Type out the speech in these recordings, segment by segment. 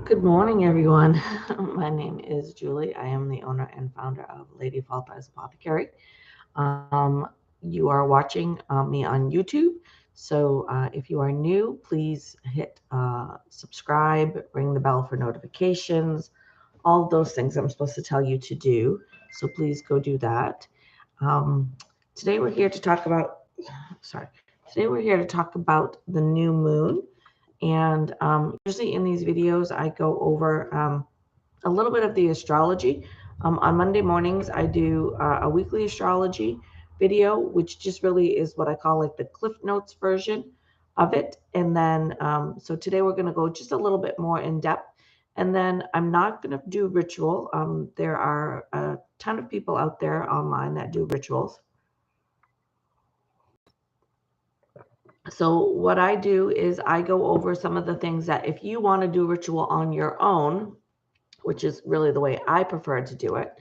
Good morning, everyone. My name is Julie. I am the owner and founder of Lady Falta's Apothecary. You are watching me on YouTube. So if you are new, please hit subscribe, ring the bell for notifications, all of those things I'm supposed to tell you to do. So please go do that. Um, today we're here to talk about, sorry, today we're here to talk about the new moon. And usually in these videos, I go over a little bit of the astrology. On Monday mornings, I do a weekly astrology video, which just really is what I call like the Cliff Notes version of it. And then, so today we're going to go just a little bit more in depth. And then I'm not going to do ritual. There are a ton of people out there online that do rituals. So what I do is I go over some of the things that if you want to do ritual on your own, which is really the way I prefer to do it,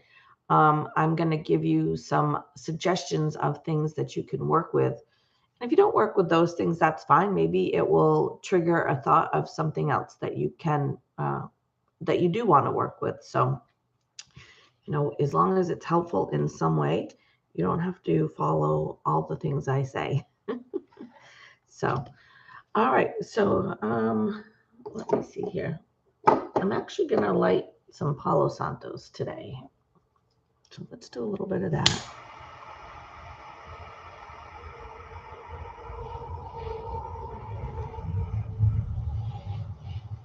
I'm going to give you some suggestions of things that you can work with. And if you don't work with those things, that's fine. Maybe it will trigger a thought of something else that you can, that you do want to work with. So, as long as it's helpful in some way, you don't have to follow all the things I say. So, all right. So, let me see here. I'm actually going to light some Palo Santos today. So let's do a little bit of that.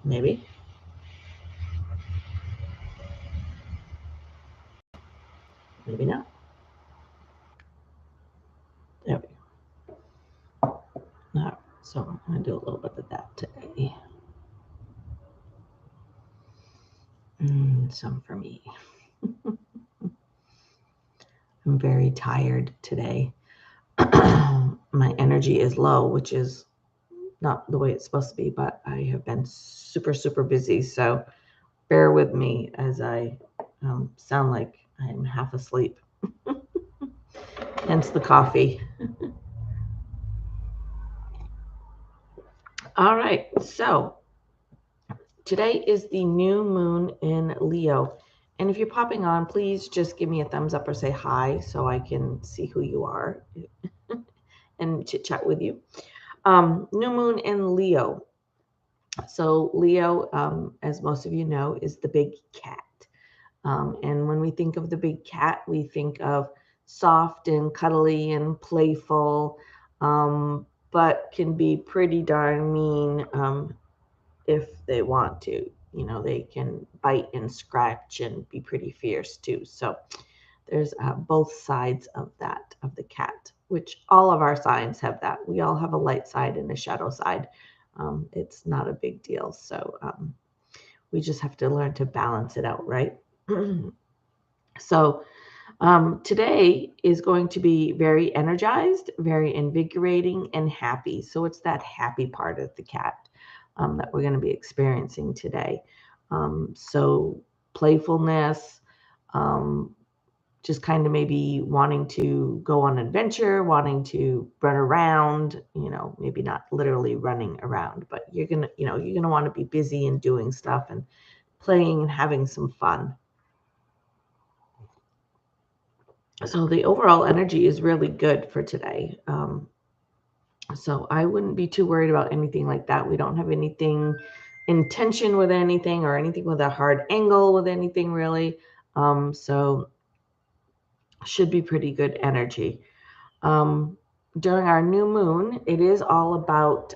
Maybe. Maybe not. There we go. All right. So I'm going to do a little bit of that today. Some for me. I'm very tired today. My energy is low, which is not the way it's supposed to be, but I have been super, super busy. So bear with me as I sound like I'm half asleep. Hence the coffee. All right. So today is the new moon in Leo. And if you're popping on, please just give me a thumbs up or say hi so I can see who you are and chit chat with you. New moon in Leo. So, Leo, as most of you know, is the big cat. And when we think of the big cat, we think of soft and cuddly and playful, but can be pretty darn mean if they want to. They can bite and scratch and be pretty fierce too. So there's both sides of that, of the cat, which all of our signs have that. We all have a light side and a shadow side. It's not a big deal. So we just have to learn to balance it out, right? So today is going to be very energized, very invigorating, and happy. So it's that happy part of the cat that we're going to be experiencing today. So playfulness, just kind of maybe wanting to go on adventure, wanting to run around, maybe not literally running around, but you're going to want to be busy and doing stuff and playing and having some fun. So the overall energy is really good for today. So I wouldn't be too worried about anything like that. We don't have anything in tension with anything or anything with a hard angle with anything really. So should be pretty good energy. During our new moon, it is all about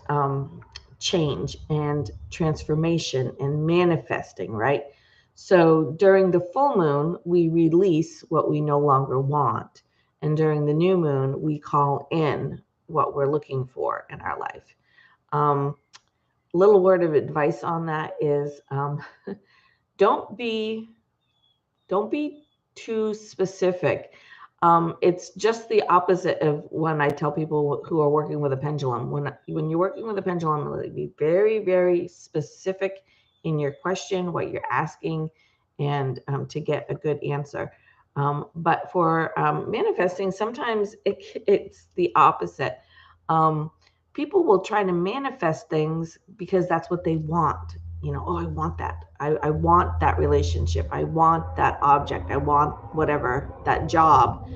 change and transformation and manifesting, right? So during the full moon, we release what we no longer want. And during the new moon, we call in what we're looking for in our life. Little word of advice on that is don't be too specific. It's just the opposite of when I tell people who are working with a pendulum. When you're working with a pendulum, be very, very specific in your question, what you're asking, and to get a good answer. But for manifesting, sometimes it's the opposite. People will try to manifest things because that's what they want. oh, I want that. I want that relationship. I want that object. I want whatever, that job.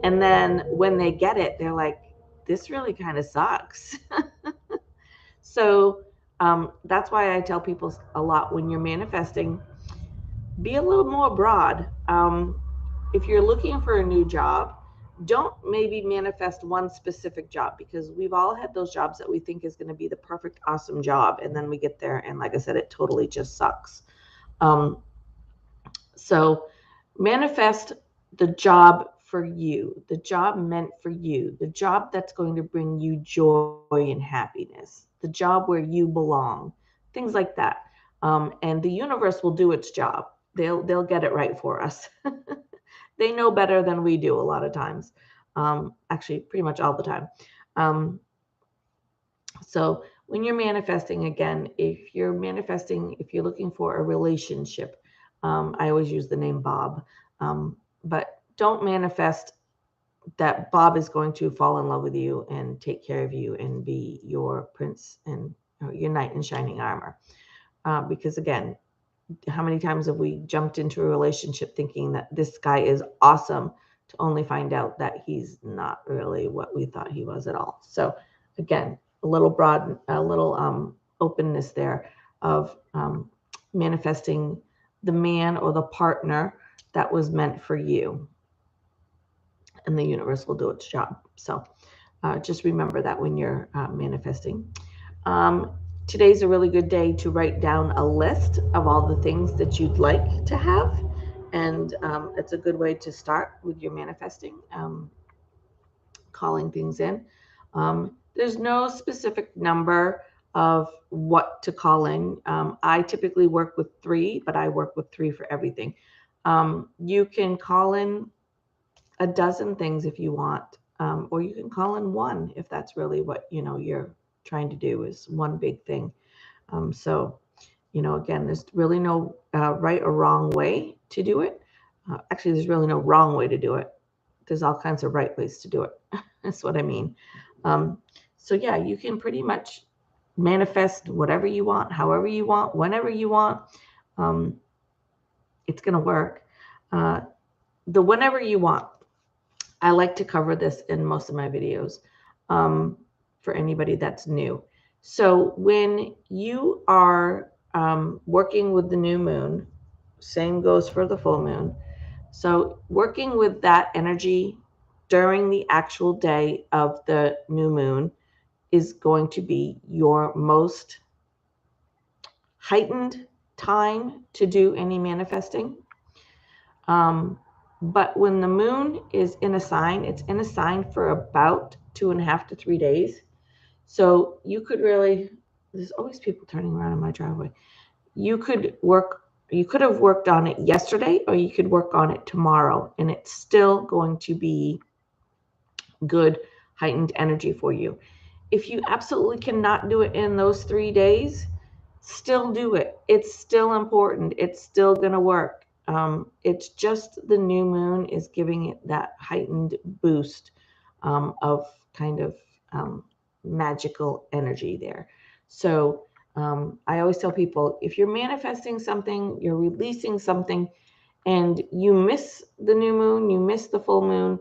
And then when they get it, they're like, this really kind of sucks. So that's why I tell people a lot, when you're manifesting, be a little more broad. If you're looking for a new job, don't maybe manifest one specific job, because we've all had those jobs that we think is going to be the perfect, awesome job. And then we get there, and like I said, it totally just sucks. Um, so manifest the job for you, the job meant for you, the job that's going to bring you joy and happiness, the job where you belong, things like that. And the universe will do its job. They'll get it right for us. They know better than we do a lot of times. Actually, pretty much all the time. Um, so when you're manifesting, again, if you're looking for a relationship, I always use the name Bob, but don't manifest that Bob is going to fall in love with you and take care of you and be your prince and your knight in shining armor. Because again, how many times have we jumped into a relationship thinking that this guy is awesome, to only find out that he's not really what we thought he was at all? So again, a little broad, a little openness there of manifesting the man or the partner that was meant for you, and the universe will do its job. So just remember that when you're manifesting. Um, Today's a really good day to write down a list of all the things that you'd like to have. And it's a good way to start with your manifesting, calling things in. There's no specific number of what to call in. I typically work with 3, but I work with 3 for everything. You can call in a dozen things if you want, or you can call in 1 if that's really what you're trying to do, is one big thing. So again, there's really no right or wrong way to do it. Actually, there's really no wrong way to do it. There's all kinds of right ways to do it. That's what I mean. So yeah, you can pretty much manifest whatever you want, however you want, whenever you want. It's going to work. The whenever you want, I like to cover this in most of my videos, for anybody that's new. So when you are working with the new moon, same goes for the full moon. So working with that energy during the actual day of the new moon is going to be your most heightened time to do any manifesting. But when the moon is in a sign, it's in a sign for about 2.5 to 3 days. So you could really, there's always people turning around in my driveway. You could have worked on it yesterday, or you could work on it tomorrow, and it's still going to be good heightened energy for you. If you absolutely cannot do it in those 3 days, still do it. It's still important. It's still going to work. It's just the new moon is giving it that heightened boost of kind of magical energy there. So I always tell people, if you're manifesting something, you're releasing something, and you miss the new moon, you miss the full moon,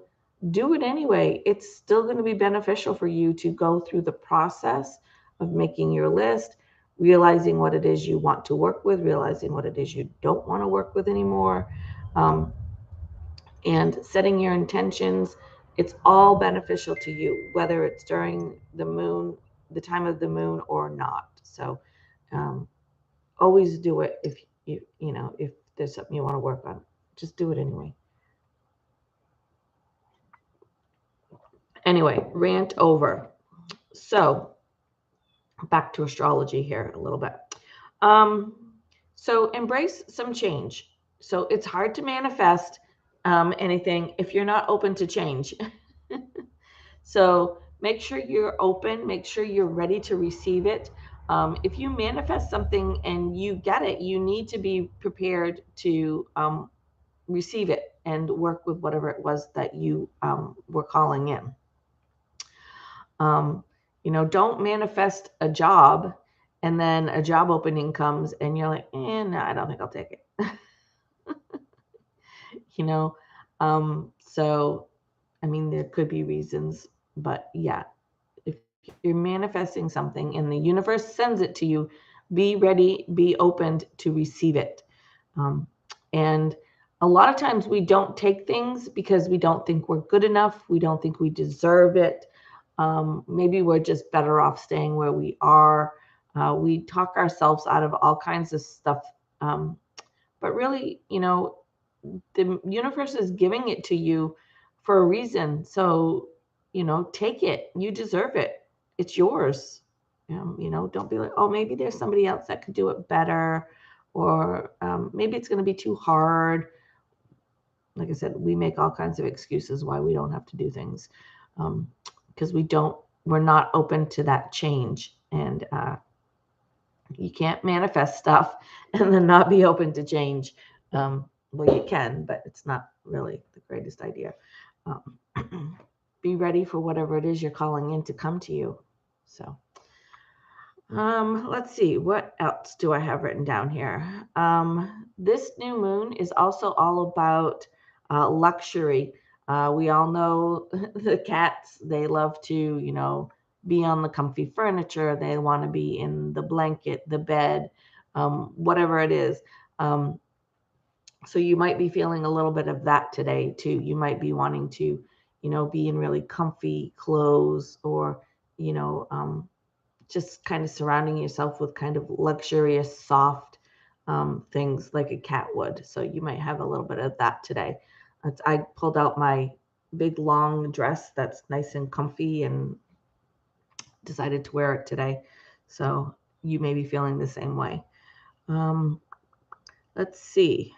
do it anyway. It's still going to be beneficial for you to go through the process of making your list, realizing what it is you want to work with, realizing what it is you don't want to work with anymore, and setting your intentions. It's all beneficial to you, whether it's during the moon, the time of the moon, or not. So always do it. If if there's something you want to work on, just do it anyway. Anyway, rant over. So back to astrology here a little bit. So embrace some change. So it's hard to manifest anything if you're not open to change. So make sure you're open, make sure you're ready to receive it. If you manifest something and you get it, you need to be prepared to receive it and work with whatever it was that you were calling in. Don't manifest a job and then a job opening comes and you're like, no, I don't think I'll take it. You know, so, I mean, there could be reasons, but yeah, if you're manifesting something and the universe sends it to you, be ready, be open to receive it. And a lot of times we don't take things because we don't think we're good enough. We don't think we deserve it. Maybe we're just better off staying where we are. We talk ourselves out of all kinds of stuff. But really, the universe is giving it to you for a reason. So, take it. You deserve it. It's yours. Don't be like, oh, maybe there's somebody else that could do it better, or maybe it's going to be too hard. Like I said, we make all kinds of excuses why we don't have to do things, because we're not open to that change. And you can't manifest stuff and then not be open to change. Well, you can, but it's not really the greatest idea. Be ready for whatever it is you're calling in to come to you. So, let's see, what else do I have written down here? This new moon is also all about luxury. We all know the cats, they love to, be on the comfy furniture. They want to be in the blanket, the bed, whatever it is. So you might be feeling a little bit of that today too. You might be wanting to, be in really comfy clothes, or, just kind of surrounding yourself with kind of luxurious, soft things like a cat would. So you might have a little bit of that today. I pulled out my big long dress that's nice and comfy and decided to wear it today. So you may be feeling the same way. Let's see.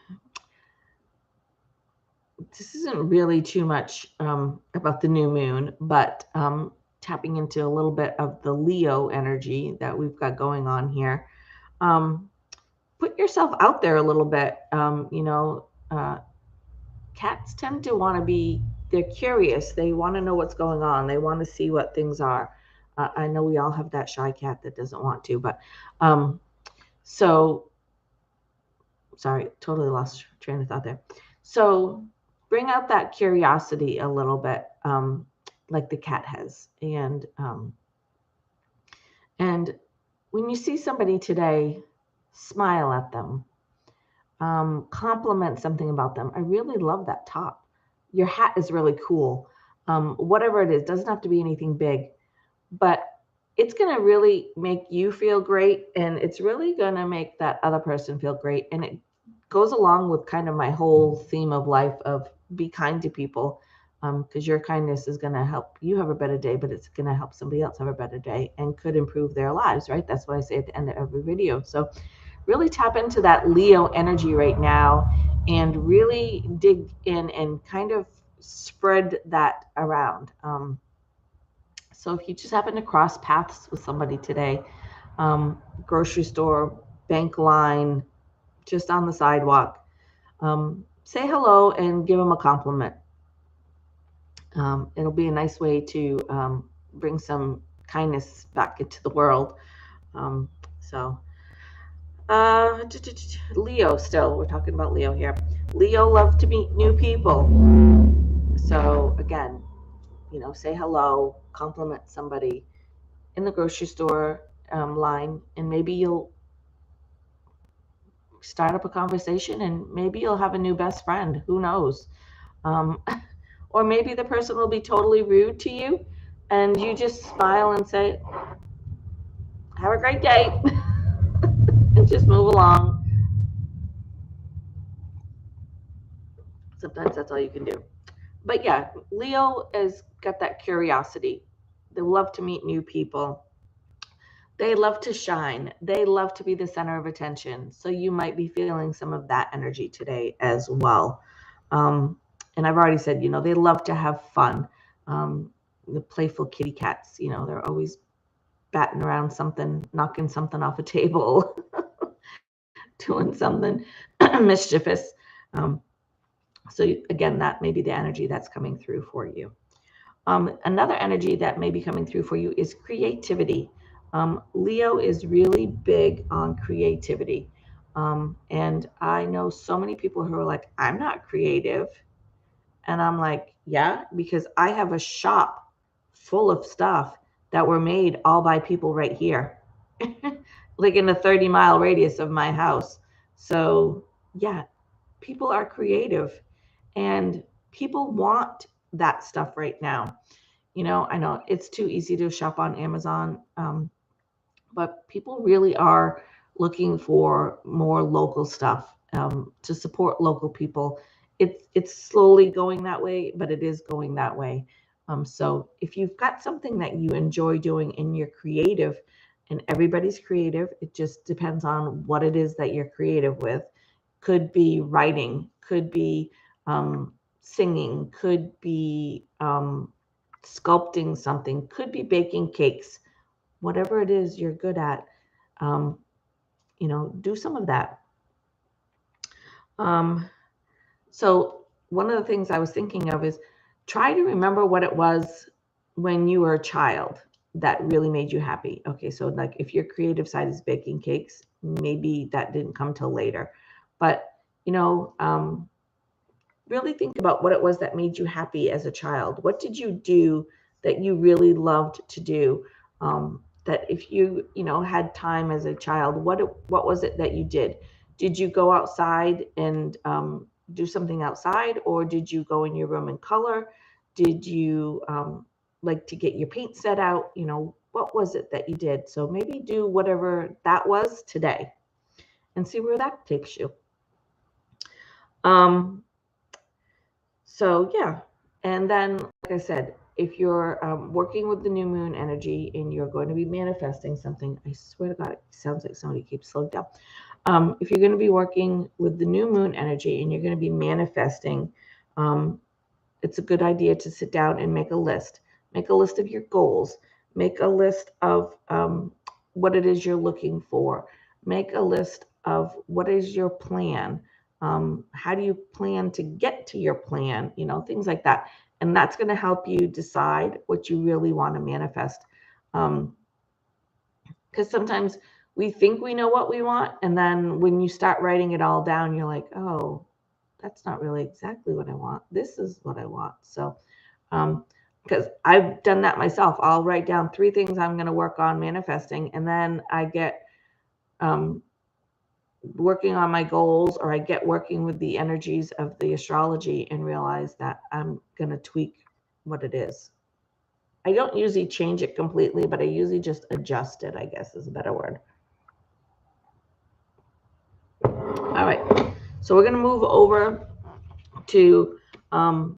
This isn't really too much about the new moon, but tapping into a little bit of the Leo energy that we've got going on here. Put yourself out there a little bit. Cats tend to want to they're curious. They want to know what's going on. They want to see what things are. I know we all have that shy cat that doesn't want to, but so, sorry, totally lost train of thought there. So bring out that curiosity a little bit, like the cat has. And when you see somebody today, smile at them, compliment something about them. I really love that top. Your hat is really cool. Whatever it is, doesn't have to be anything big, but it's going to really make you feel great. And it's really going to make that other person feel great. And it goes along with kind of my whole theme of life of be kind to people, because your kindness is going to help you have a better day, but it's going to help somebody else have a better day and could improve their lives, right? That's what I say at the end of every video. So really tap into that Leo energy right now and really dig in and kind of spread that around. So if you just happen to cross paths with somebody today, grocery store, bank line, just on the sidewalk, say hello and give them a compliment. It'll be a nice way to bring some kindness back into the world. Leo, still, we're talking about Leo here. Leo loves to meet new people. So again, say hello, compliment somebody in the grocery store line, and maybe you'll start up a conversation and maybe you'll have a new best friend. Who knows? Or maybe the person will be totally rude to you and you just smile and say, have a great day, and just move along. Sometimes that's all you can do. But yeah, Leo has got that curiosity. They love to meet new people. They love to shine. They love to be the center of attention. So you might be feeling some of that energy today as well. And I've already said, they love to have fun. The playful kitty cats, they're always batting around something, knocking something off a table, doing something mischievous. So again, that may be the energy that's coming through for you. Another energy that may be coming through for you is creativity. Leo is really big on creativity. And I know so many people who are like, I'm not creative. And I'm like, yeah, because I have a shop full of stuff that were made all by people right here, like in a 30-mile radius of my house. So, yeah, people are creative and people want that stuff right now. I know it's too easy to shop on Amazon, but people really are looking for more local stuff, to support local people. It's slowly going that way, but it is going that way. So if you've got something that you enjoy doing and you're creative, and everybody's creative, it just depends on what it is that you're creative with. Could be writing, could be singing, could be sculpting something, could be baking cakes. Whatever it is you're good at, um, do some of that. Um, so one of the things I was thinking of is try to remember what it was when you were a child that really made you happy. Okay, so like if your creative side is baking cakes, maybe that didn't come till later, but you know, um, really think about what it was that made you happy as a child. What did you do that you really loved to do? That if you had time as a child, what was it that you did? Did you go outside and do something outside, or did you go in your room and color? Did you like to get your paint set out? What was it that you did? So maybe do whatever that was today and see where that takes you. Um, So yeah, and then like I said, if you're working with the new moon energy and you're going to be manifesting something, I swear to God, it sounds like somebody keeps slowing down. If you're going to be working with the new moon energy and you're going to be manifesting, um, it's a good idea to sit down and make a list. Make a list of your goals. Make a list of what it is you're looking for. Make a list of what is your plan. How do you plan to get to your plan? Things like that. And that's going to help you decide what you really want to manifest. Because sometimes we think we know what we want. And then when you start writing it all down, you're like, oh, that's not really exactly what I want. This is what I want. So, because I've done that myself. I'll write down 3 things I'm going to work on manifesting, and then I get working on my goals, or I get working with the energies of the astrology and realize that I'm going to tweak what it is. I don't usually change it completely, but I usually just adjust it, I guess is a better word. All right. So we're going to move over to, I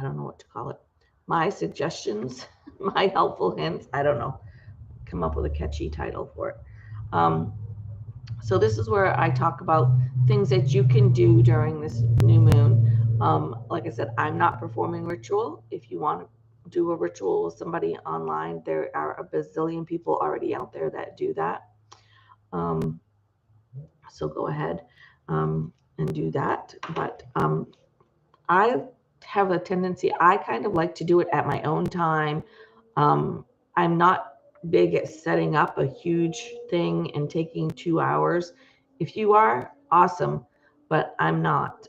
don't know what to call it, my suggestions, my helpful hints. I don't know. Come up with a catchy title for it. So this is where I talk about things that you can do during this new moon. Like I said, I'm not performing ritual. If you want to do a ritual with somebody online, there are a bazillion people already out there that do that. So go ahead and do that. But I have a tendency, I kind of like to do it at my own time. I'm not big at setting up a huge thing and taking 2 hours. If you are, awesome, but I'm not.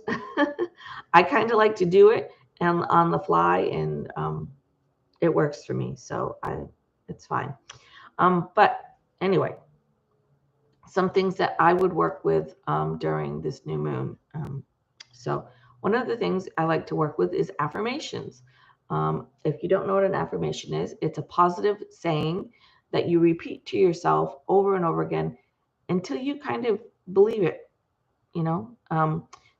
I kind of like to do it and on the fly, and it works for me, so it's fine. But anyway, some things that I would work with during this new moon. So one of the things I like to work with is affirmations. If you don't know what an affirmation is, it's a positive saying that you repeat to yourself over and over again until you kind of believe it, you know.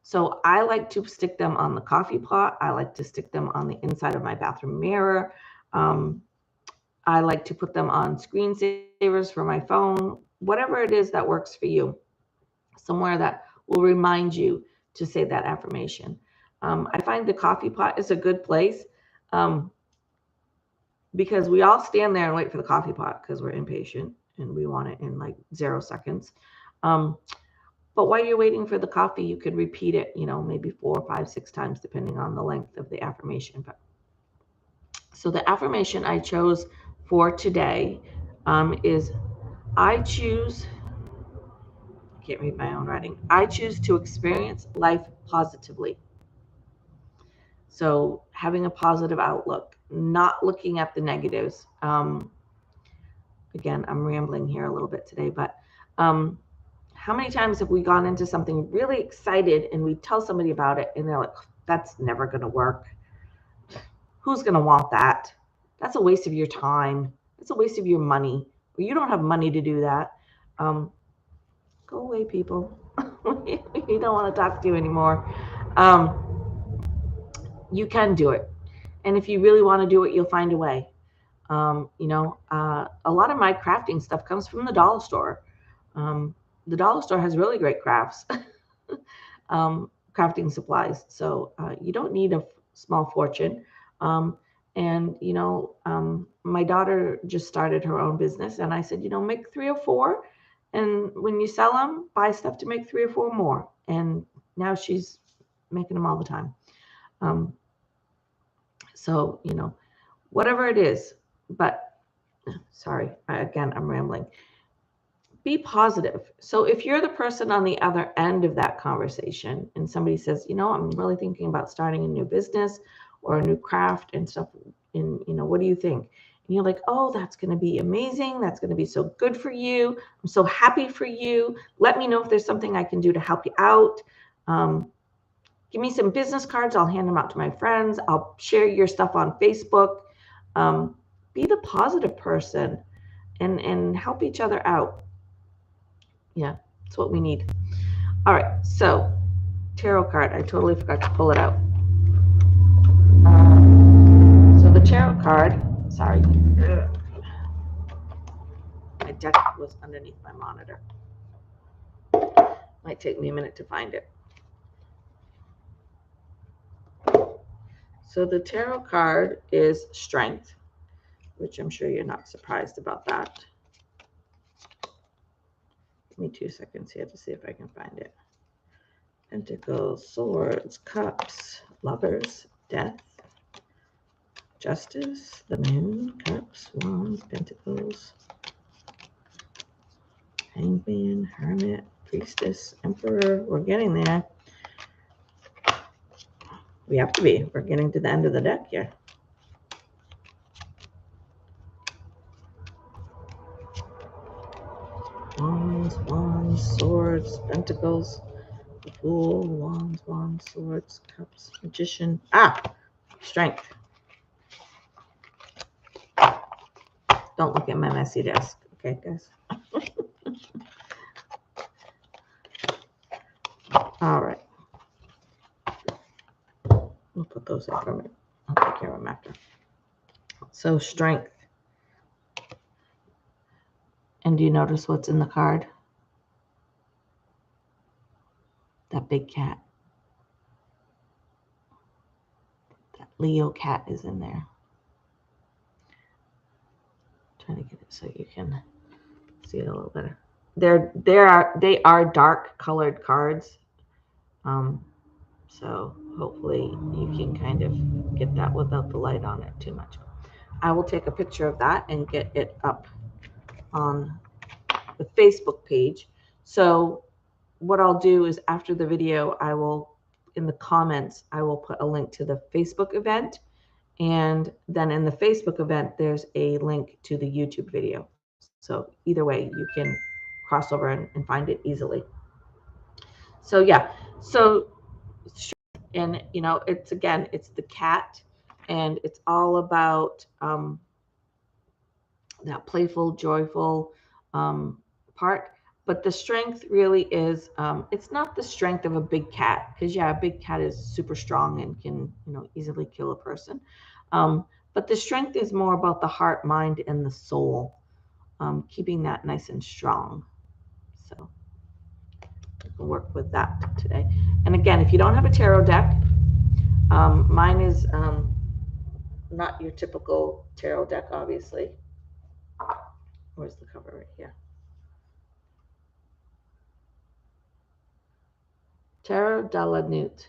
So I like to stick them on the coffee pot. I like to stick them on the inside of my bathroom mirror. I like to put them on screensavers for my phone, whatever it is that works for you, somewhere that will remind you to say that affirmation. I find the coffee pot is a good place because we all stand there and wait for the coffee pot because we're impatient and we want it in like 0 seconds. But while you're waiting for the coffee, you could repeat it, maybe 4, 5, 6 times, depending on the length of the affirmation. So the affirmation I chose for today is I choose, I can't read my own writing, I choose to experience life positively. So having a positive outlook, not looking at the negatives. Again, I'm rambling here a little bit today, but how many times have we gone into something really excited and we tell somebody about it and they're like, that's never going to work. Who's going to want that? That's a waste of your time. It's a waste of your money. You don't have money to do that. Go away, people. We don't want to talk to you anymore. You can do it. And if you really want to do it, you'll find a way. A lot of my crafting stuff comes from the dollar store. The dollar store has really great crafts, crafting supplies. So you don't need a small fortune. My daughter just started her own business, and I said, make 3 or 4, and when you sell them, buy stuff to make 3 or 4 more. And now she's making them all the time. So whatever it is, but sorry, again, I'm rambling. Be positive. So if you're the person on the other end of that conversation and somebody says, I'm really thinking about starting a new business or a new craft and stuff, and what do you think? And you're like, oh, that's going to be amazing. That's going to be so good for you. I'm so happy for you. Let me know if there's something I can do to help you out. Give me some business cards. I'll hand them out to my friends. I'll share your stuff on Facebook. Be the positive person and help each other out. Yeah, that's what we need. All right, so tarot card. I totally forgot to pull it out. So the tarot card, sorry. My deck was underneath my monitor. Might take me a minute to find it. So the tarot card is Strength, which I'm sure you're not surprised about that. Give me 2 seconds here to see if I can find it. Pentacles, Swords, Cups, Lovers, Death, Justice, the Moon, Cups, Wands, Pentacles, Hangman, Hermit, Priestess, Emperor. We're getting there. We have to be. We're getting to the end of the deck here. Wands, Swords, Pentacles, the Fool, Wands, Swords, Cups, Magician. Strength. Don't look at my messy desk. Okay, guys. All right. We'll put those in for a minute. I'll take care of them after. So Strength. And do you notice what's in the card? That big cat. That Leo cat is in there. Trying to get it so you can see it a little better. They are dark colored cards. So hopefully you can kind of get that without the light on it too much. I will take a picture of that and get it up on the Facebook page. So what I'll do is after the video, I will, in the comments, I will put a link to the Facebook event. And then in the Facebook event, there's a link to the YouTube video. So either way, you can cross over and find it easily. So yeah, so, and it's the cat, and it's all about that playful, joyful part. But the strength really is, it's not the strength of a big cat, because a big cat is super strong and can, easily kill a person. But the strength is more about the heart, mind, and the soul, keeping that nice and strong. So we can work with that today. And again, if you don't have a tarot deck, mine is not your typical tarot deck, obviously. Where's the cover? Right here. Tarot de la Nuit,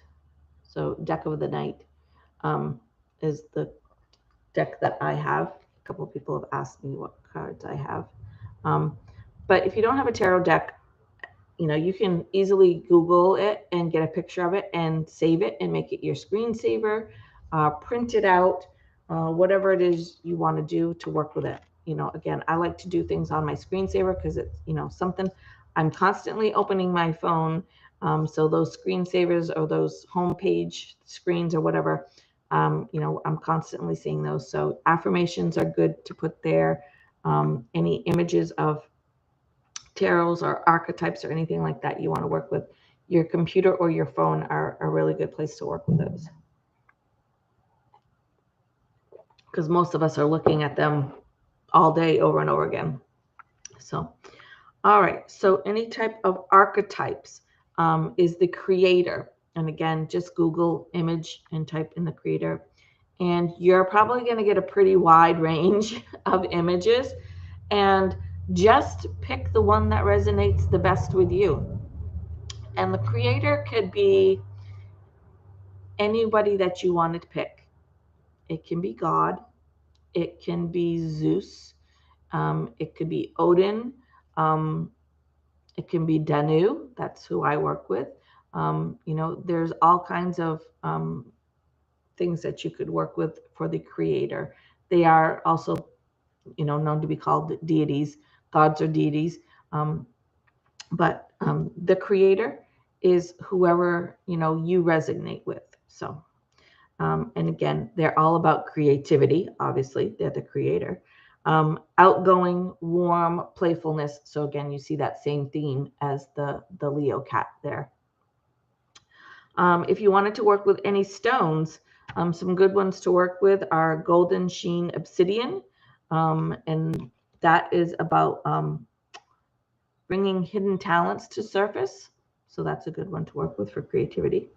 so deck of the night, is the deck that I have. couple of people have asked me what cards I have. But if you don't have a tarot deck, you can easily Google it and get a picture of it and save it and make it your screensaver, print it out, whatever it is you want to do to work with it. Again, I like to do things on my screensaver because it's, something I'm constantly opening my phone. So those screensavers or those homepage screens or whatever, I'm constantly seeing those. So affirmations are good to put there. Any images of tarots or archetypes or anything like that you want to work with, your computer or your phone are a really good place to work with those. Because most of us are looking at them all day over and over again. So, all right. So any type of archetypes is the creator. And again, just Google image and type in the creator. And you're probably going to get a pretty wide range of images. And just pick the one that resonates the best with you. And the creator could be anybody that you wanted to pick. It can be God. It can be Zeus. It could be Odin. It can be Danu. That's who I work with. There's all kinds of things that you could work with for the creator. They are also, known to be called deities, gods or deities. But the creator is whoever, you resonate with. So, and again, they're all about creativity. Obviously, they're the creator. Outgoing, warm, playfulness. So again, you see that same theme as the Leo cat there. If you wanted to work with any stones, some good ones to work with are golden sheen obsidian. And that is about bringing hidden talents to surface. So that's a good one to work with for creativity.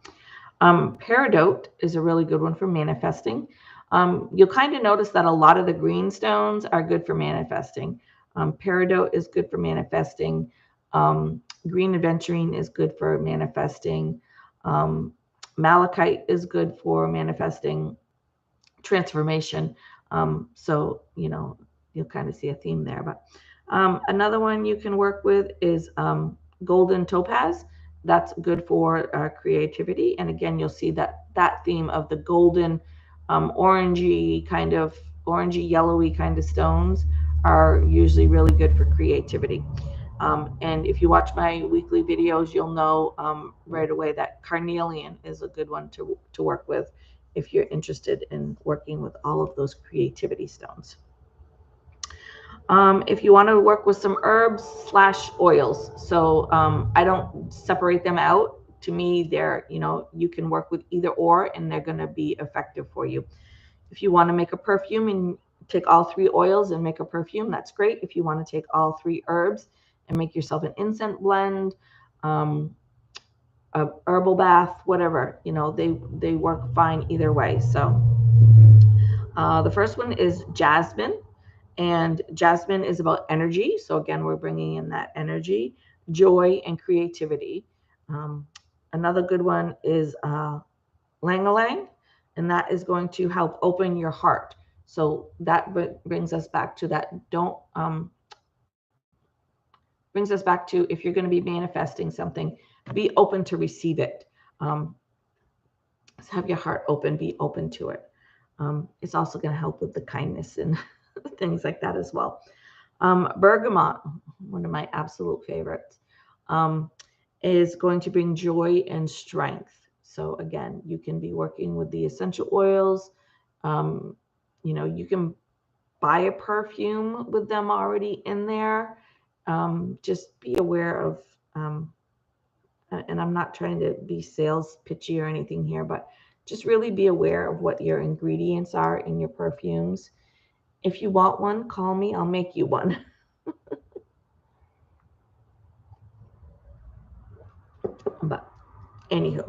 Peridot is a really good one for manifesting. You'll kind of notice that a lot of the green stones are good for manifesting. Peridot is good for manifesting. Green aventurine is good for manifesting. Malachite is good for manifesting transformation. So, you'll kind of see a theme there. But another one you can work with is golden topaz. That's good for creativity. And again, you'll see that theme of the golden, orangey yellowy kind of stones are usually really good for creativity. And if you watch my weekly videos, you'll know right away that carnelian is a good one to work with if you're interested in working with all of those creativity stones. If you want to work with some herbs / oils, so I don't separate them out. To me, they're, you can work with either or, and they're going to be effective for you. If you want to make a perfume and take all 3 oils and make a perfume, that's great. If you want to take all 3 herbs and make yourself an incense blend, a herbal bath, whatever, they work fine either way. So the first one is jasmine. And jasmine is about energy. So again, we're bringing in that energy, joy, and creativity. Another good one is lang-a-lang, and that is going to help open your heart. So that brings us back to that. Brings us back to, if you're going to be manifesting something, be open to receive it. Have your heart open, be open to it. It's also going to help with the kindness and things like that as well. Bergamot, one of my absolute favorites, is going to bring joy and strength. So again, you can be working with the essential oils. You can buy a perfume with them already in there. Just be aware of, and I'm not trying to be sales pitchy or anything here, but just really be aware of what your ingredients are in your perfumes. If you want one, call me. I'll make you one. But anywho,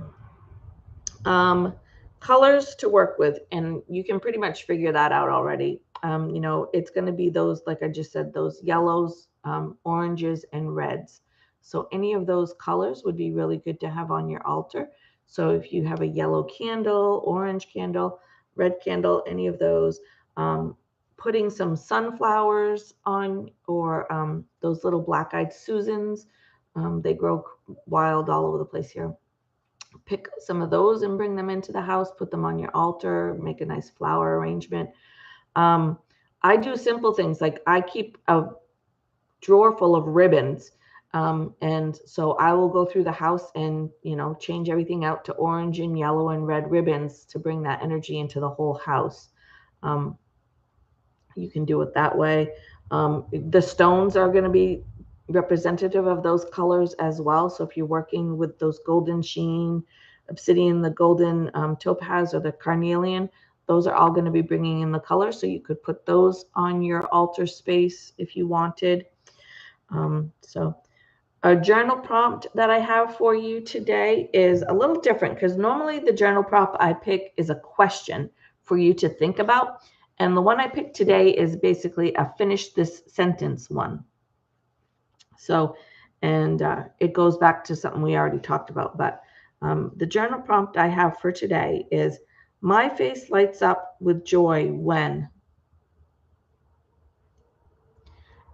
colors to work with, and you can pretty much figure that out already. It's going to be those, like I just said, those yellows, oranges, and reds. So any of those colors would be really good to have on your altar. So if you have a yellow candle, orange candle, red candle, any of those, putting some sunflowers on, or those little black-eyed Susans. They grow wild all over the place here. Pick some of those and bring them into the house, put them on your altar, make a nice flower arrangement. I do simple things, like I keep a drawer full of ribbons. And so I will go through the house and, change everything out to orange and yellow and red ribbons to bring that energy into the whole house. You can do it that way. The stones are going to be representative of those colors as well. So if you're working with those golden sheen, obsidian, the golden topaz, or the carnelian, those are all going to be bringing in the color. So you could put those on your altar space if you wanted. So a journal prompt that I have for you today is a little different, because normally the journal prompt I pick is a question for you to think about. And the one I picked today is basically a finish this sentence one. So, and it goes back to something we already talked about, but the journal prompt I have for today is, my face lights up with joy when,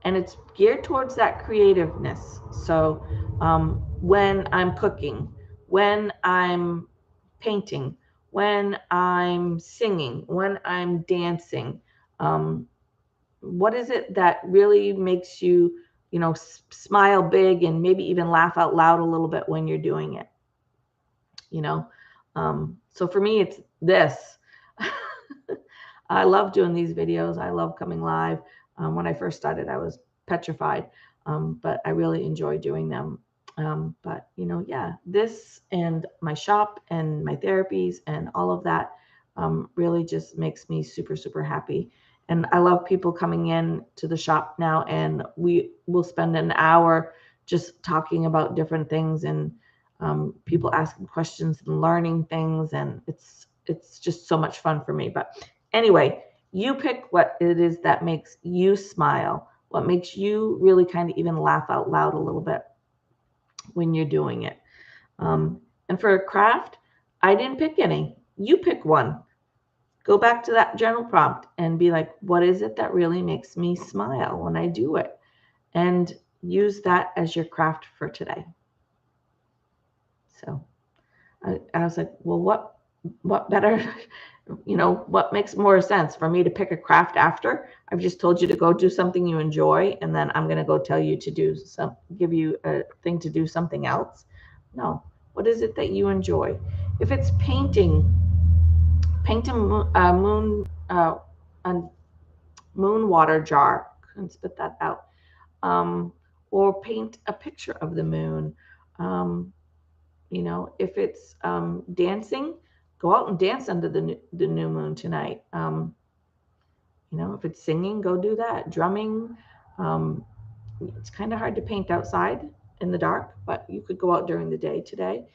and it's geared towards that creativeness. So when I'm cooking, when I'm painting, when I'm singing, when I'm dancing, what is it that really makes you, smile big and maybe even laugh out loud a little bit when you're doing it? So for me, it's this. I love doing these videos. I love coming live. When I first started, I was petrified, but I really enjoy doing them. But yeah, this and my shop and my therapies and all of that really just makes me super, super happy. And I love people coming in to the shop now, and we will spend an hour just talking about different things, and people asking questions and learning things, and it's just so much fun for me. But anyway, you pick what it is that makes you smile, what makes you really kind of even laugh out loud a little bit when you're doing it. And for a craft, I didn't pick any. You pick one. Go back to that journal prompt and be like, what is it that really makes me smile when I do it? And use that as your craft for today. So I was like, well, what better, what makes more sense for me to pick a craft after? I've just told you to go do something you enjoy, and then I'm going to go tell you to give you a thing to do something else. No, what is it that you enjoy? If it's painting, paint a moon water jar. Couldn't spit that out. Or paint a picture of the moon. If it's dancing, go out and dance under the new moon tonight. If it's singing, go do that. Drumming. It's kind of hard to paint outside in the dark, but you could go out during the day today.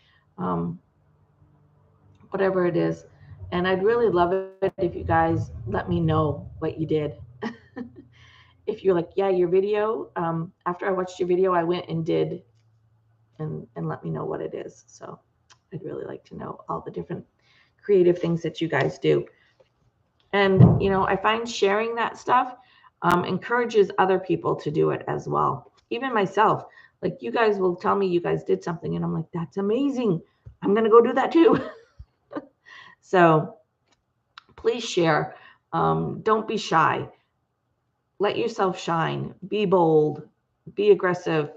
Whatever it is. And I'd really love it if you guys let me know what you did. If you're like, yeah, your video, after I watched your video, I went and did, and let me know what it is. So I'd really like to know all the different creative things that you guys do. And, I find sharing that stuff encourages other people to do it as well. Even myself, like, you guys will tell me you guys did something, and I'm like, that's amazing. I'm going to go do that too. So please share. Don't be shy. Let yourself shine. Be bold. Be aggressive.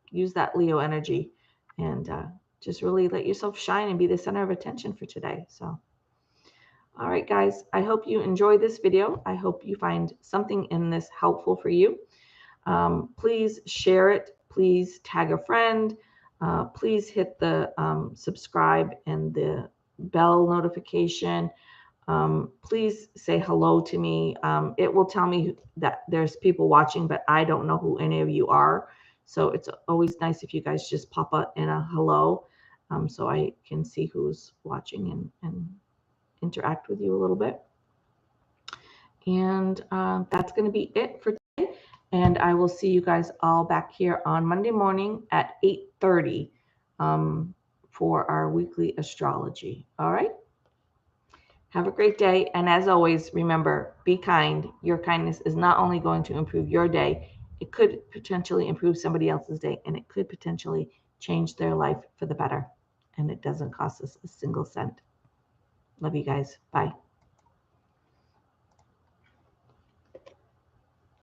Use that Leo energy, and just really let yourself shine and be the center of attention for today. So, all right, guys, I hope you enjoy this video. I hope you find something in this helpful for you. Please share it. Please tag a friend. Please hit the subscribe and the bell notification. Please say hello to me. It will tell me that there's people watching, but I don't know who any of you are. So it's always nice if you guys just pop up in a hello, so I can see who's watching and interact with you a little bit. And that's going to be it for today. And I will see you guys all back here on Monday morning at 8:30 for our weekly astrology. All right. Have a great day. And as always, remember, be kind. Your kindness is not only going to improve your day, it could potentially improve somebody else's day, and it could potentially change their life for the better. And it doesn't cost us a single cent. Love you guys. Bye.